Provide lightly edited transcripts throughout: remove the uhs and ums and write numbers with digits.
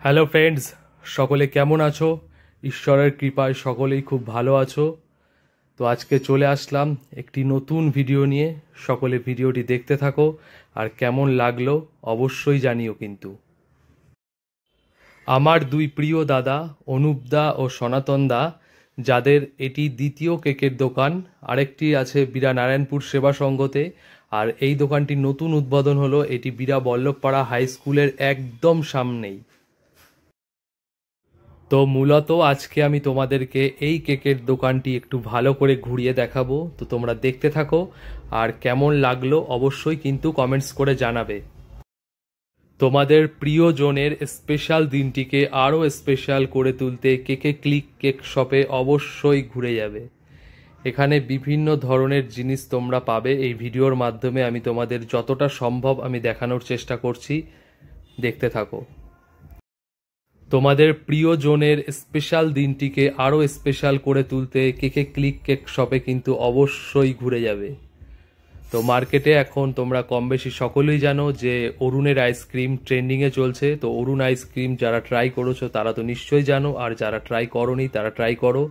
Hello friends, সকলে কেমন আছো? ঈশ্বরের কৃপায় সকলেই খুব ভালো আছো। তো আজকে চলে আসলাম একটি নতুন ভিডিও নিয়ে। সকলে ভিডিওটি দেখতে থাকো, আর কেমন লাগলো অবশ্যই জানিও। কিন্তু আমার দুই প্রিয় দাদা অনুপদা ও সনাতন দা, যাদের এটি দ্বিতীয় কেকের দোকান, আরেকটি আছে বীরা নারায়ণপুর সেবা সংঘতে, আর এই দোকানটি নতুন উদ্বোধন হলো। এটি বীরা বল্লভপাড়া হাই স্কুলের একদম সামনেই। তো মূলত আজকে আমি তোমাদেরকে এই কেকের দোকানটি একটু ভালো করে ঘুরিয়ে দেখাবো। তো তোমরা দেখতে থাকো, আর কেমন লাগলো অবশ্যই কিন্তু কমেন্টস করে জানাবে। তোমাদের প্রিয়জনের স্পেশাল দিনটিকে আরও স্পেশাল করে তুলতে কেকে ক্লিক কেক শপে অবশ্যই ঘুরে যাবে। এখানে বিভিন্ন ধরনের জিনিস তোমরা পাবে। এই ভিডিওর মাধ্যমে আমি তোমাদের যতটা সম্ভব আমি দেখানোর চেষ্টা করছি, দেখতে থাকো। তোমাদের প্রিয়জনের স্পেশাল দিনটিকে আরও স্পেশাল করে তুলতে কেকে ক্লিক কেক শপে কিন্তু অবশ্যই ঘুরে যাবে। তো মার্কেটে এখন তোমরা কম বেশি সকলেই জানো যে অরুণের আইসক্রিম ট্রেন্ডিংয়ে চলছে। তো অরুণ আইসক্রিম যারা ট্রাই করেছো তারা তো নিশ্চয়ই জানো, আর যারা ট্রাই করোনি তারা ট্রাই করো।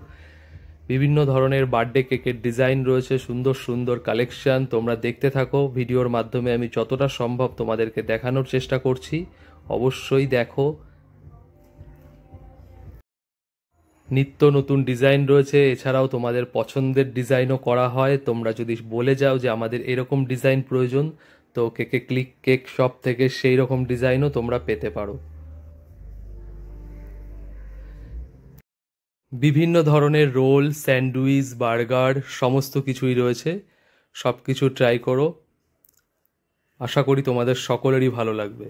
বিভিন্ন ধরনের বার্থডে কেকের ডিজাইন রয়েছে, সুন্দর সুন্দর কালেকশন। তোমরা দেখতে থাকো, ভিডিওর মাধ্যমে আমি যতটা সম্ভব তোমাদেরকে দেখানোর চেষ্টা করছি, অবশ্যই দেখো। নিত্য নতুন ডিজাইন রয়েছে, এছাড়াও তোমাদের পছন্দের ডিজাইনও করা হয়। তোমরা যদি বলে যাও যে আমাদের এরকম ডিজাইন প্রয়োজন, তো কেকে ক্লিক কেক শপ থেকে সেই রকম ডিজাইনও তোমরা পেতে পারো। বিভিন্ন ধরনের রোল, স্যান্ডউইচ, বার্গার সমস্ত কিছুই রয়েছে। সব কিছু ট্রাই করো, আশা করি তোমাদের সকলেরই ভালো লাগবে।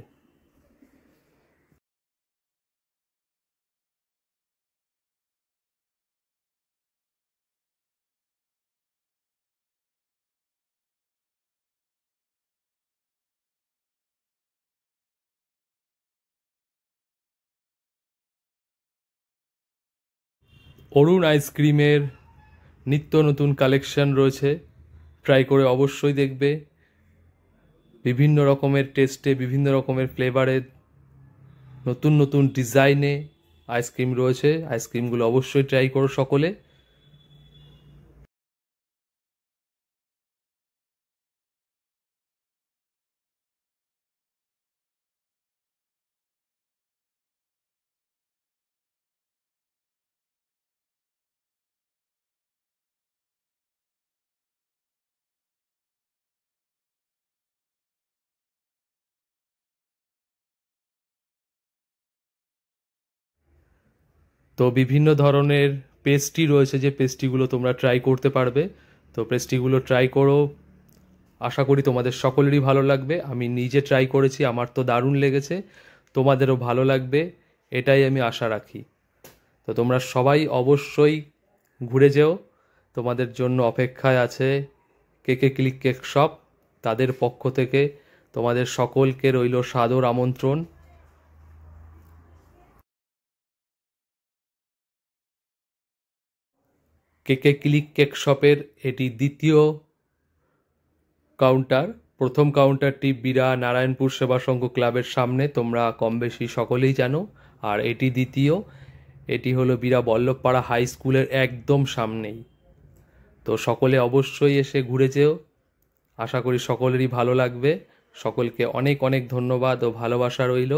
অরুণ আইসক্রিমের নিত্য নতুন কালেকশন রয়েছে, ট্রাই করে অবশ্যই দেখবে। বিভিন্ন রকমের টেস্টে, বিভিন্ন রকমের ফ্লেভারে, নতুন নতুন ডিজাইনে আইসক্রিম রয়েছে। আইসক্রিমগুলো অবশ্যই ট্রাই করো সকলে। তো বিভিন্ন ধরনের পেস্ট্রি রয়েছে, যে পেস্ট্রিগুলো তোমরা ট্রাই করতে পারবে। তো পেস্ট্রিগুলো ট্রাই করো, আশা করি তোমাদের সকলেরই ভালো লাগবে। আমি নিজে ট্রাই করেছি, আমার তো দারুণ লেগেছে, তোমাদেরও ভালো লাগবে এটাই আমি আশা রাখি। তো তোমরা সবাই অবশ্যই ঘুরে যেও, তোমাদের জন্য অপেক্ষায় আছে কেকে ক্লিক কেক শপ। তাদের পক্ষ থেকে তোমাদের সকলকে রইল সাদর আমন্ত্রণ। কেকে ক্লিক কেক শপের এটি দ্বিতীয় কাউন্টার। প্রথম কাউন্টারটি বীরা নারায়ণপুর সেবা সংঘ ক্লাবের সামনে, তোমরা কম বেশি সকলেই জানো। আর এটি দ্বিতীয়, এটি হলো বীরা বল্লভপাড়া হাই স্কুলের একদম সামনেই। তো সকলে অবশ্যই এসে ঘুরে যেও, আশা করি সকলেরই ভালো লাগবে। সকলকে অনেক অনেক ধন্যবাদ ও ভালোবাসা রইল।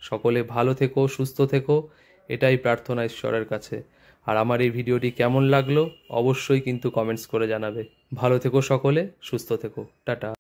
সকলে ভালো থেকো, সুস্থ থেকো, এটাই প্রার্থনা ঈশ্বরের কাছে। আর আমার এই ভিডিওটি কেমন লাগলো অবশ্যই কিন্তু কমেন্টস করে জানাবে। ভালো থেকো সকলে, সুস্থ থেকো, টাটা।